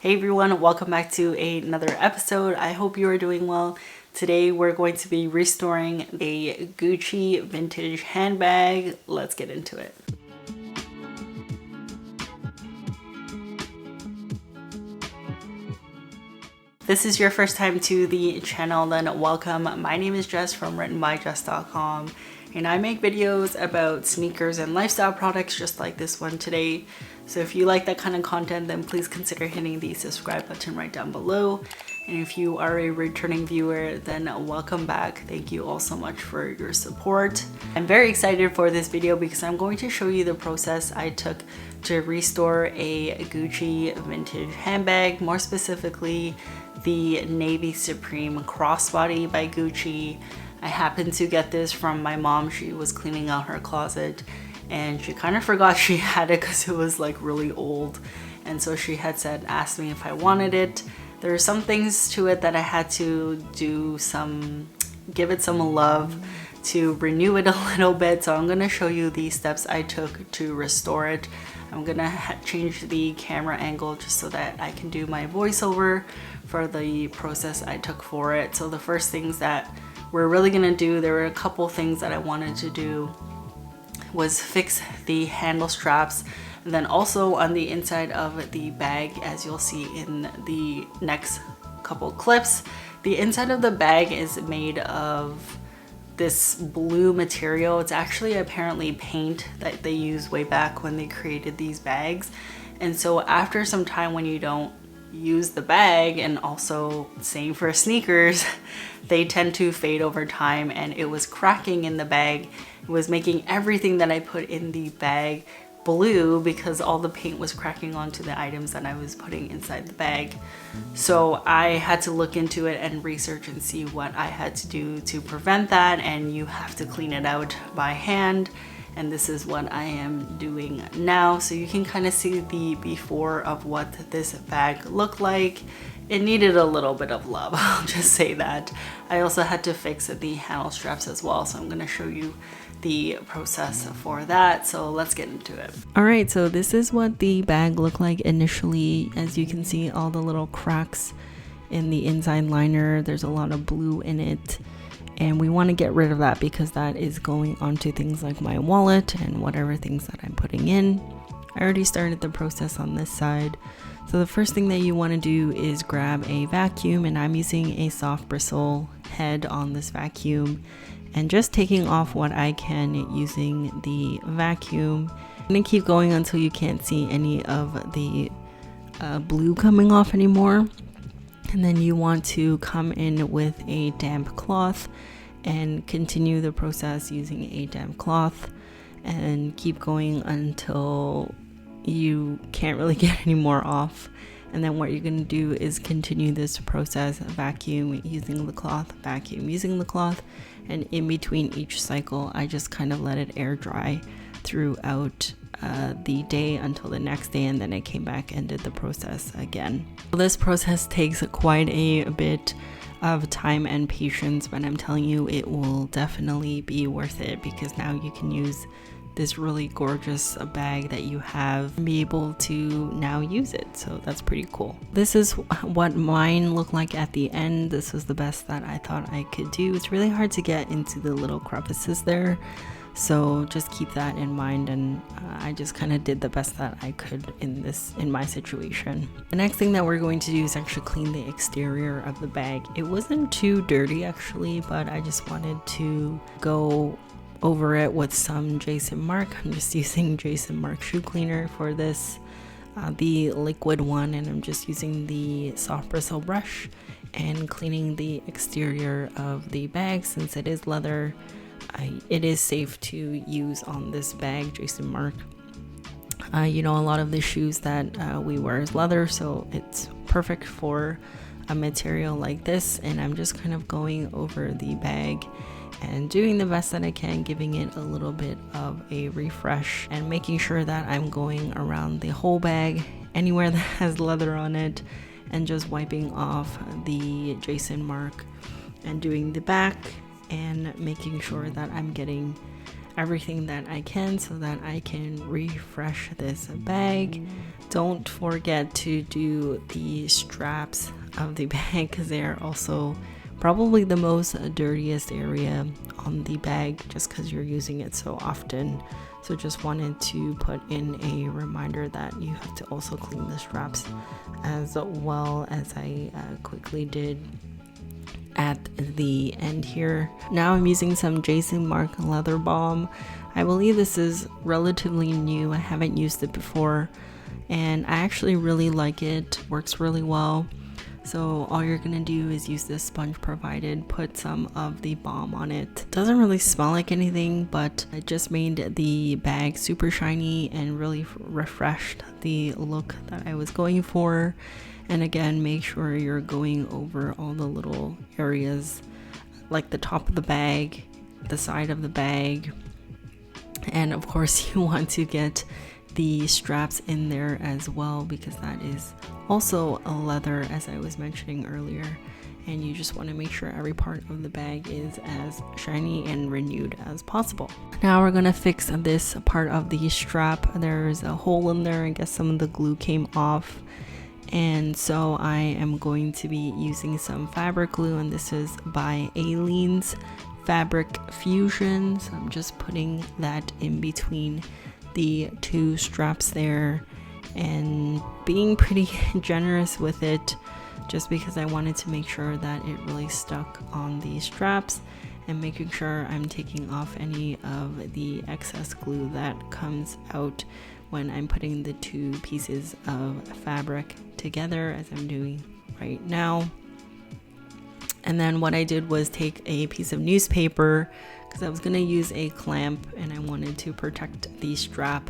Hey everyone, welcome back to another episode. I hope you are doing well. Today we're going to be restoring a Gucci vintage handbag. Let's get into it. If this is your first time to the channel, then welcome. My name is Jess from 𝕤𝕤𝕤𝕤𝕤.com, and I make videos about sneakers and lifestyle products just like this one today. So if you like that kind of content, then please consider hitting the subscribe button right down below. And if you are a returning viewer, then welcome back. Thank you all so much for your support. I'm very excited for this video because I'm going to show you the process I took to restore a Gucci vintage handbag, more specifically the Navy Supreme Crossbody by Gucci. I happened to get this from my mom. She was cleaning out her closet and she kind of forgot she had it because it was like really old, and so she had asked me if I wanted it. There are some things to it that I had to give it some love to renew it a little bit, so I'm gonna show you the steps I took to restore it. I'm gonna change the camera angle just so that I can do my voiceover for the process I took for it. So the first things that we're really gonna do, there were a couple things that I wanted to do, was fix the handle straps, and then also on the inside of the bag, as you'll see in the next couple clips, the inside of the bag is made of this blue material. It's actually apparently paint that they used way back when they created these bags, and so after some time when you don't use the bag, and also same for sneakers, they tend to fade over time, and it was cracking in the bag. It was making everything that I put in the bag blue because all the paint was cracking onto the items that I was putting inside the bag. So I had to look into it and research and see what I had to do to prevent that, and you have to clean it out by hand. And this is what I am doing now. So you can kind of see the before of what this bag looked like. It needed a little bit of love, I'll just say that. I also had to fix the handle straps as well, so I'm going to show you the process for that. So let's get into it. All right, so this is what the bag looked like initially. As you can see, all the little cracks in the inside liner, there's a lot of blue in it. And we want to get rid of that because that is going onto things like my wallet and whatever things that I'm putting in. I already started the process on this side. So the first thing that you want to do is grab a vacuum, and I'm using a soft bristle head on this vacuum and just taking off what I can using the vacuum. I'm going to keep going until you can't see any of the blue coming off anymore. And then you want to come in with a damp cloth and continue the process using a damp cloth and keep going until you can't really get any more off. And then what you're going to do is continue this process, vacuum using the cloth, vacuum using the cloth, and in between each cycle I just kind of let it air dry throughout the day until the next day, and then I came back and did the process again. This process takes quite a bit of time and patience, but I'm telling you it will definitely be worth it because now you can use this really gorgeous bag that you have and be able to now use it. So that's pretty cool. This is what mine looked like at the end. This was the best that I thought I could do. It's really hard to get into the little crevices there, so just keep that in mind, and I just kind of did the best that I could in my situation. The next thing that we're going to do is actually clean the exterior of the bag. It wasn't too dirty actually, but I just wanted to go over it with some Jason Mark. I'm just using Jason Mark shoe cleaner for this, the liquid one, and I'm just using the soft bristle brush and cleaning the exterior of the bag. Since it is leather, it is safe to use on this bag, Jason Mark. You know, a lot of the shoes that we wear is leather, so it's perfect for a material like this. And I'm just kind of going over the bag and doing the best that I can, giving it a little bit of a refresh and making sure that I'm going around the whole bag, anywhere that has leather on it, and just wiping off the Jason Mark and doing the back and making sure that I'm getting everything that I can so that I can refresh this bag. Don't forget to do the straps of the bag because they are also probably the most dirtiest area on the bag just because you're using it so often. So just wanted to put in a reminder that you have to also clean the straps as well, as I quickly did at the end here. Now I'm using some 𝕤𝕤𝕤𝕤𝕤 leather balm. I believe this is relatively new. I haven't used it before and I actually really like it. Works really well. So all you're gonna do is use this sponge provided, put some of the balm on it. Doesn't really smell like anything, but it just made the bag super shiny and really refreshed the look that I was going for. And again, make sure you're going over all the little areas like the top of the bag, the side of the bag, and of course you want to get the straps in there as well because that is also a leather, as I was mentioning earlier, and you just want to make sure every part of the bag is as shiny and renewed as possible. Now we're gonna fix this part of the strap. There's a hole in there. I guess some of the glue came off, and so I am going to be using some fabric glue, and this is by 𝕤𝕤𝕤𝕤's Fabric Fusion. So I'm just putting that in between the two straps there and being pretty generous with it just because I wanted to make sure that it really stuck on the straps, and making sure I'm taking off any of the excess glue that comes out when I'm putting the two pieces of fabric together, as I'm doing right now. And then what I did was take a piece of newspaper because I was going to use a clamp and I wanted to protect the strap,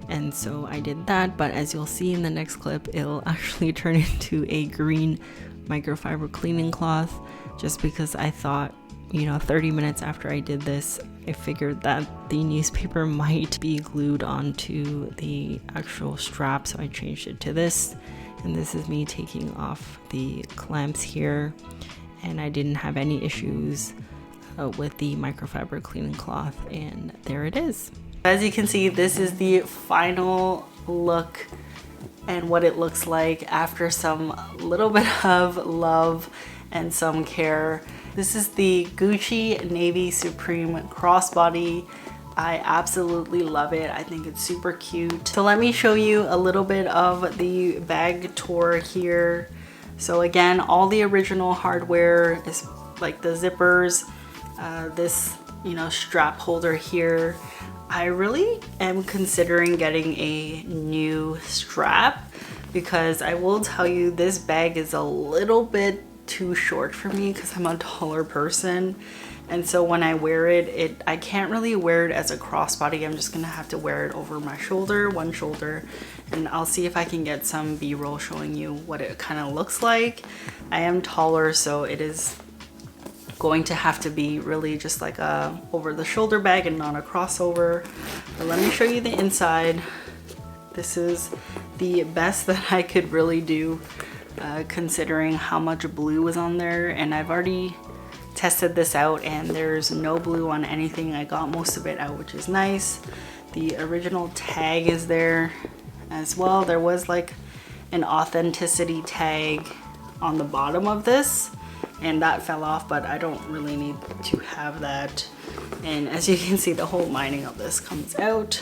and so I did that. But as you'll see in the next clip, it'll actually turn into a green microfiber cleaning cloth, just because I thought, you know, 30 minutes after I did this, I figured that the newspaper might be glued onto the actual strap, so I changed it to this. And this is me taking off the clamps here, and I didn't have any issues with the microfiber cleaning cloth, and there it is. As you can see, this is the final look and what it looks like after some little bit of love and some care. This is the Gucci Navy Supreme Crossbody. I absolutely love it. I think it's super cute. So let me show you a little bit of the bag tour here. So again, all the original hardware is like the zippers, this, you know, strap holder here. I really am considering getting a new strap because I will tell you this bag is a little bit too short for me because I'm a taller person, and so when I wear it, I can't really wear it as a crossbody. I'm just gonna have to wear it over my shoulder, one shoulder, and I'll see if I can get some b-roll showing you what it kind of looks like. I am taller, so it is going to have to be really just like a over the shoulder bag and not a crossover. But let me show you the inside. This is the best that I could really do considering how much blue was on there, and I've already tested this out and there's no blue on anything. I got most of it out, which is nice. The original tag is there as well. There was like an authenticity tag on the bottom of this, and that fell off, but I don't really need to have that. And as you can see, the whole lining of this comes out.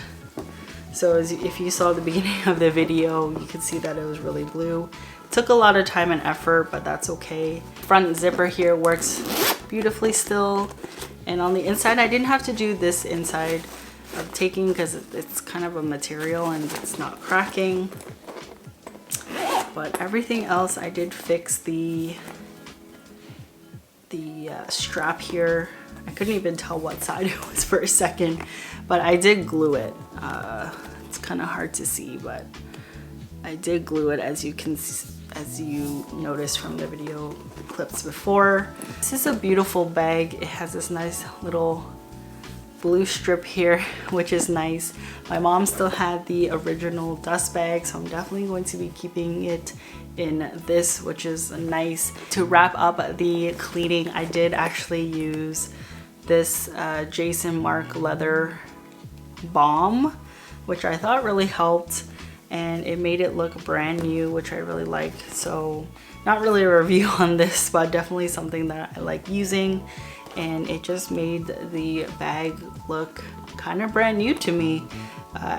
So if you saw the beginning of the video, you can see that it was really blue. It took a lot of time and effort, but that's okay. Front zipper here works beautifully still. And on the inside, I didn't have to do this inside of taking because it's kind of a material and it's not cracking. But everything else, I did fix the strap here. I couldn't even tell what side it was for a second, but I did glue it. It's kind of hard to see, but I did glue it, as you noticed from the video clips before. This is a beautiful bag. It has this nice little blue strip here, which is nice. My mom still had the original dust bag, so I'm definitely going to be keeping it in this, which is nice. To wrap up the cleaning, I did actually use this Jason Mark leather Balm, which I thought really helped, and it made it look brand new, which I really like. So not really a review on this, but definitely something that I like using, and it just made the bag look kind of brand new to me.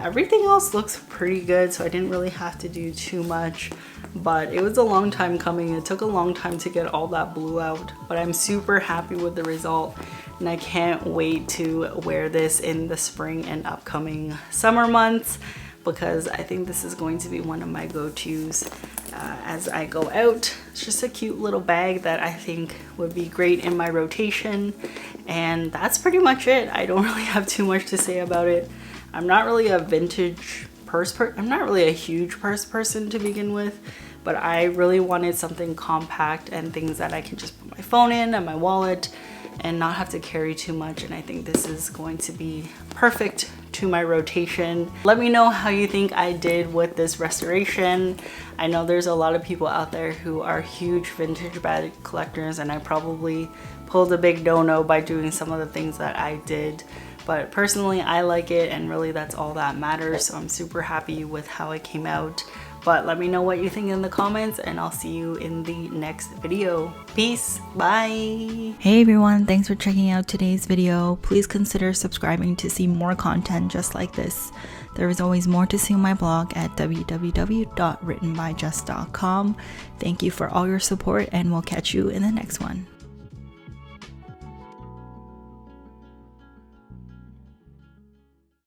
Everything else looks pretty good, so I didn't really have to do too much, but it was a long time coming. It took a long time to get all that blue out, but I'm super happy with the result, and I can't wait to wear this in the spring and upcoming summer months, because I think this is going to be one of my go-tos as I go out. It's just a cute little bag that I think would be great in my rotation, and that's pretty much it. I don't really have too much to say about it. I'm not really a vintage purse I'm not really a huge purse person to begin with, but I really wanted something compact and things that I can just put my phone in and my wallet and not have to carry too much, and I think this is going to be perfect to my rotation. Let me know how you think I did with this restoration. I know there's a lot of people out there who are huge vintage bag collectors, and I probably pulled a big no-no by doing some of the things that I did. But personally, I like it, and really that's all that matters. So I'm super happy with how it came out. But let me know what you think in the comments, and I'll see you in the next video. Peace, bye! Hey everyone, thanks for checking out today's video. Please consider subscribing to see more content just like this. There is always more to see on my blog at www.writtenbyjess.com. Thank you for all your support, and we'll catch you in the next one.